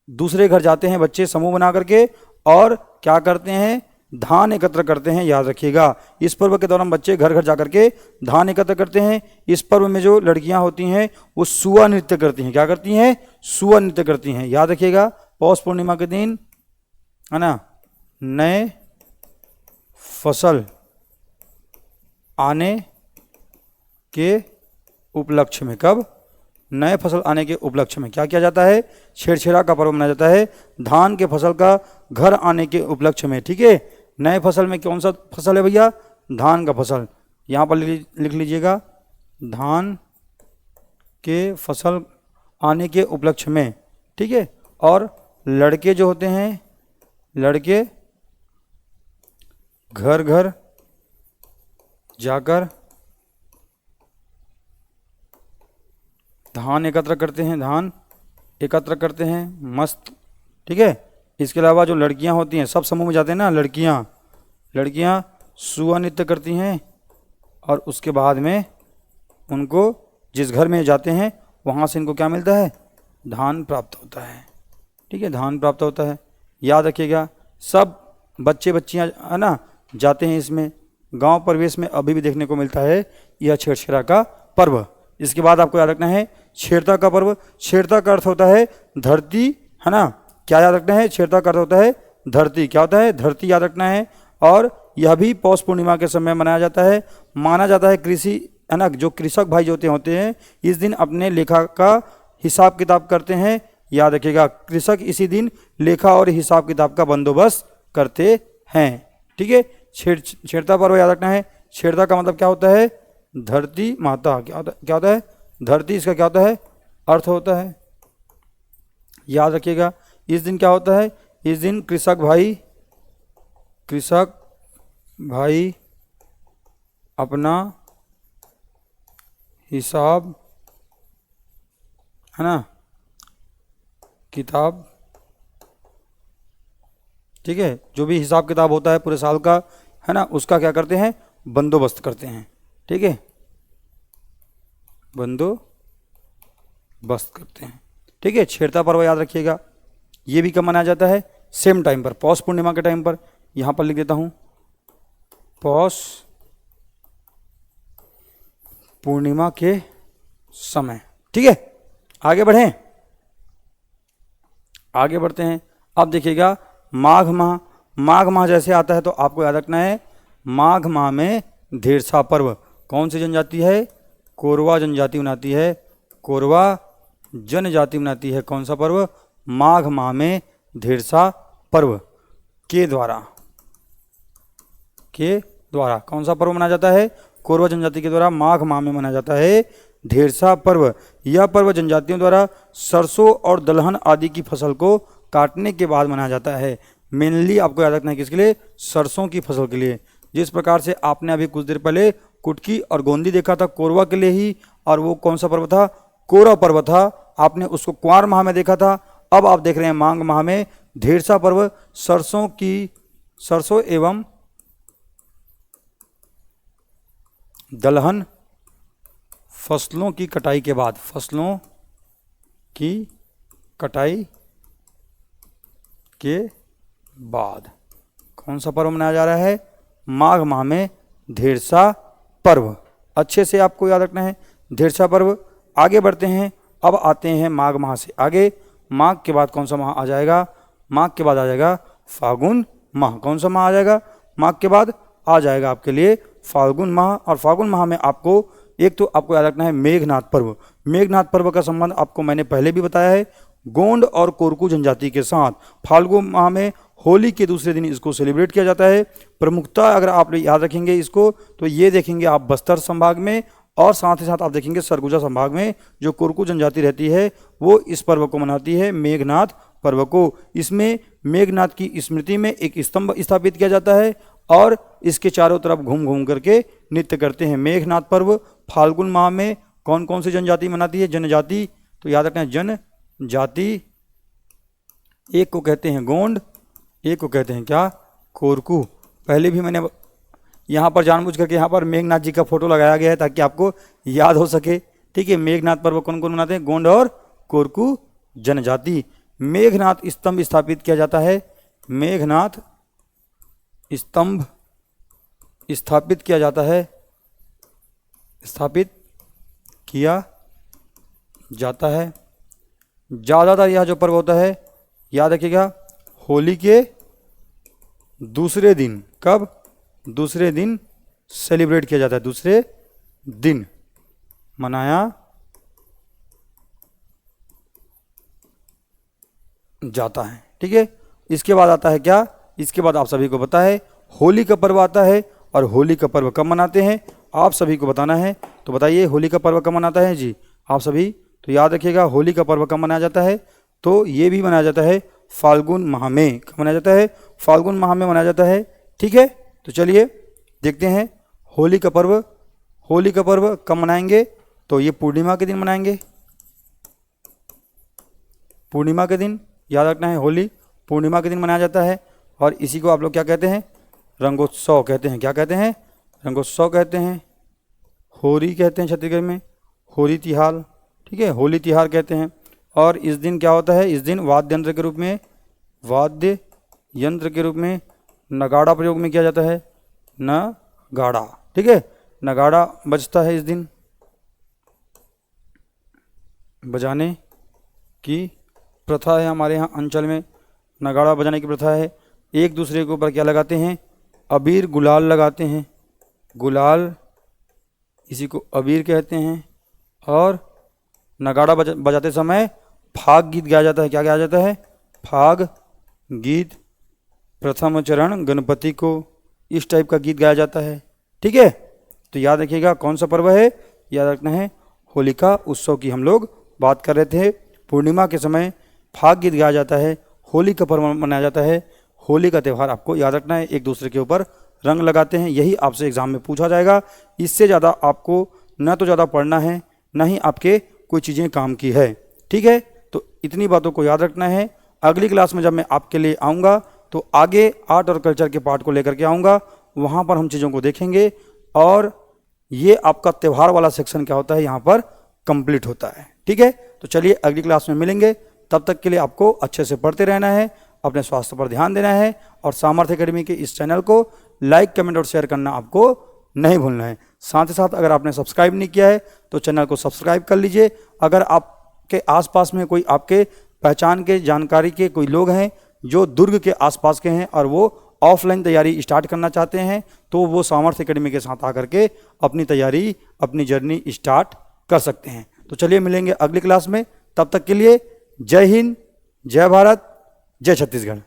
दूसरे घर जाते हैं बच्चे समूह बना करके, और क्या करते हैं? धान एकत्र करते हैं। याद रखिएगा, इस पर्व के दौरान बच्चे घर घर जाकर के धान एकत्र करते हैं। इस पर्व में जो लड़कियां होती हैं वो सुआ नृत्य करती हैं। क्या करती हैं? सुआ नृत्य करती हैं। याद रखिएगा, पौष पूर्णिमा के दिन है ना नए फसल आने के उपलक्ष्य में। कब? नए फसल आने के उपलक्ष्य में क्या किया जाता है? छेड़छेड़ा का पर्व मनाया जाता है, धान के फसल का घर आने के उपलक्ष्य में। ठीक है, नए फसल में कौन सा फसल है भैया? धान का फसल। यहाँ पर लिख लीजिएगा, धान के फसल आने के उपलक्ष्य में। ठीक है, और लड़के जो होते हैं, लड़के घर घर जाकर धान एकत्र करते हैं, धान एकत्र करते हैं। मस्त। ठीक है, इसके अलावा जो लड़कियां होती हैं, सब समूह में जाते हैं ना, लड़कियां सुआ नृत्य करती हैं और उसके बाद में उनको जिस घर में जाते हैं वहाँ से इनको क्या मिलता है? धान प्राप्त होता है। ठीक है, धान प्राप्त होता है। याद रखिएगा, सब बच्चे बच्चियां है ना जाते हैं इसमें। गांव परिवेश में अभी भी देखने को मिलता है यह छेरछेरा का पर्व। इसके बाद आपको याद रखना है छेरता का पर्व। छेरता का अर्थ होता है धरती, है ना। क्या याद रखना है? छेरता का अर्थ होता है धरती। क्या होता है? धरती याद रखना है। और यह भी पौष पूर्णिमा के समय मनाया जाता है। माना जाता है कृषि, है ना, जो कृषक भाई जोते होते हैं इस दिन अपने लेखा का हिसाब किताब करते हैं। याद रखिएगा, कृषक इसी दिन लेखा और हिसाब किताब का बंदोबस्त करते हैं। ठीक है, छेरता पर्व याद रखना है। छेरता का मतलब क्या होता है? धरती माता। क्या होता है? धरती। इसका क्या होता है? अर्थ होता है। याद रखिएगा, इस दिन क्या होता है? इस दिन कृषक भाई अपना हिसाब, है ना, किताब, ठीक है, जो भी हिसाब किताब होता है पूरे साल का, है ना, उसका क्या करते हैं? बंदोबस्त करते हैं। ठीक है, बंदोबस्त करते हैं। ठीक है, छेरता पर्व याद रखिएगा। ये भी कब मनाया जाता है? सेम टाइम पर, पौष पूर्णिमा के टाइम पर। यहां पर लिख देता हूं, पौष पूर्णिमा के समय। ठीक है, आगे बढ़ें। आगे बढ़ते हैं। अब देखिएगा, माघ माह। माघ माह जैसे आता है तो आपको याद रखना है माघ माह में धेरसा पर्व। कौन सी जनजाति है? कोरवा जनजाति मनाती है। कोरवा जनजाति मनाती है कौन सा पर्व? माघ माह में धेरसा पर्व के द्वारा कौन सा पर्व मनाया जाता है? कोरवा जनजाति के द्वारा माघ माह में मनाया जाता है धेरसा पर्व। यह पर्व जनजातियों द्वारा सरसों और दलहन आदि की फसल को काटने के बाद मनाया जाता है। मेनली आपको याद रखना है किसके लिए? सरसों की फसल के लिए। जिस प्रकार से आपने अभी कुछ देर पहले कुटकी और गोंदी देखा था कोरवा के लिए ही, और वो कौन सा पर्व था? कोरा पर्व था। आपने उसको क्वार माह में देखा था। अब आप देख रहे हैं माघ माह में धेरसा पर्व। सरसों एवं दलहन फसलों की कटाई के बाद कौन सा पर्व मनाया जा रहा है? माघ माह में धेरसा पर्व। अच्छे से आपको याद रखना है धेरसा पर्व। आगे बढ़ते हैं। अब आते हैं माघ माह से आगे। माघ के बाद कौन सा माह आ जाएगा? माघ के बाद आ जाएगा फागुन माह। कौन सा माह आ जाएगा? माघ के बाद आ जाएगा आपके लिए फाल्गुन माह। और फाल्गुन माह में आपको एक तो आपको याद रखना है मेघनाद पर्व। मेघनाद पर्व का संबंध आपको मैंने पहले भी बताया है गोंड और कोरकू जनजाति के साथ। फाल्गुन माह में होली के दूसरे दिन इसको सेलिब्रेट किया जाता है। प्रमुखता अगर आप याद रखेंगे इसको तो ये देखेंगे आप बस्तर संभाग में, और साथ ही साथ आप देखेंगे सरगुजा संभाग में जो कोरकू जनजाति रहती है वो इस पर्व को मनाती है, मेघनाद पर्व को। इसमें मेघनाद की स्मृति में एक स्तंभ स्थापित किया जाता है और इसके चारों तरफ घूम घूम करके नृत्य करते हैं। मेघनाद पर्व फाल्गुन माह में कौन कौन सी जनजाति मनाती है? जनजाति, तो याद रखना है जनजाति। एक को कहते हैं गोंड, एक को कहते हैं क्या? कोरकू। पहले भी मैंने यहाँ पर जानबूझ करके यहाँ पर मेघनाथ जी का फोटो लगाया गया है ताकि आपको याद हो सके। ठीक है, मेघनाथ पर्व कौन कौन मनाते हैं? गोंड और कोरकू जनजाति। मेघनाथ स्तंभ स्थापित किया जाता है। मेघनाथ स्तंभ स्थापित किया जाता है, स्थापित किया जाता है। ज़्यादातर यह जो पर्व होता है याद रखिएगा होली के दूसरे दिन। कब? दूसरे दिन सेलिब्रेट किया जाता है, दूसरे दिन मनाया जाता है। ठीक है, इसके बाद आता है क्या? इसके बाद आप सभी को पता है होली का पर्व आता है। और होली का पर्व कब मनाते हैं आप सभी को बताना है। तो बताइए होली का पर्व कब मनाता है जी आप सभी? तो याद रखिएगा होली का पर्व कब मनाया जाता है? तो ये भी मनाया जाता है फाल्गुन माह में। कब मनाया जाता है? फाल्गुन माह में मनाया जाता है। ठीक है, तो चलिए देखते हैं होली का पर्व। होली का पर्व कब मनाएंगे? तो ये पूर्णिमा के दिन मनाएंगे। पूर्णिमा के दिन याद रखना है, होली पूर्णिमा के दिन मनाया जाता है। और इसी को आप लोग क्या कहते हैं? रंगोत्सव कहते हैं। क्या कहते हैं? रंगोत्सव कहते हैं। होली कहते हैं छत्तीसगढ़ में, होली तिहार। ठीक है, होली तिहार कहते हैं। और इस दिन क्या होता है, इस दिन वाद्य यंत्र के रूप में नगाड़ा प्रयोग में किया जाता है, नगाड़ा। ठीक है, नगाड़ा बजता है इस दिन, बजाने की प्रथा है हमारे यहाँ अंचल में, नगाड़ा बजाने की प्रथा है। एक दूसरे के ऊपर क्या लगाते हैं, अबीर गुलाल लगाते हैं, गुलाल इसी को अबीर कहते हैं। और नगाड़ा बजाते समय फाग गीत गाया जाता है। क्या गाया जाता है, फाग गीत, प्रथम चरण गणपति को, इस टाइप का गीत गाया जाता है। ठीक है, तो याद रखिएगा कौन सा पर्व है, याद रखना है होलिका उत्सव की हम लोग बात कर रहे थे। पूर्णिमा के समय फाग गीत गाया जाता है, होली का पर्व मनाया जाता है। होली का त्यौहार आपको याद रखना है, एक दूसरे के ऊपर रंग लगाते हैं, यही आपसे एग्जाम में पूछा जाएगा। इससे ज़्यादा आपको न तो ज़्यादा पढ़ना है, ना ही आपके कोई चीज़ें काम की है। ठीक है, तो इतनी बातों को याद रखना है। अगली क्लास में जब मैं आपके लिए आऊँगा तो आगे आर्ट और कल्चर के पार्ट को लेकर के आऊँगा, वहाँ पर हम चीज़ों को देखेंगे और ये आपका त्यौहार वाला सेक्शन क्या होता है यहाँ पर कंप्लीट होता है। ठीक है, तो चलिए अगली क्लास में मिलेंगे, तब तक के लिए आपको अच्छे से पढ़ते रहना है, अपने स्वास्थ्य पर ध्यान देना है और सामर्थ्य एकेडमी के इस चैनल को लाइक, कमेंट और शेयर करना आपको नहीं भूलना है। साथ ही साथ अगर आपने सब्सक्राइब नहीं किया है तो चैनल को सब्सक्राइब कर लीजिए। अगर आपके आसपास में कोई आपके पहचान के जानकारी के कोई लोग हैं जो दुर्ग के आसपास के हैं और वो ऑफलाइन तैयारी स्टार्ट करना चाहते हैं तो वो सामर्थ्य एकेडमी के साथ आकर के अपनी तैयारी, अपनी जर्नी स्टार्ट कर सकते हैं। तो चलिए मिलेंगे अगली क्लास में, तब तक के लिए जय हिंद, जय भारत, जय छत्तीसगढ़।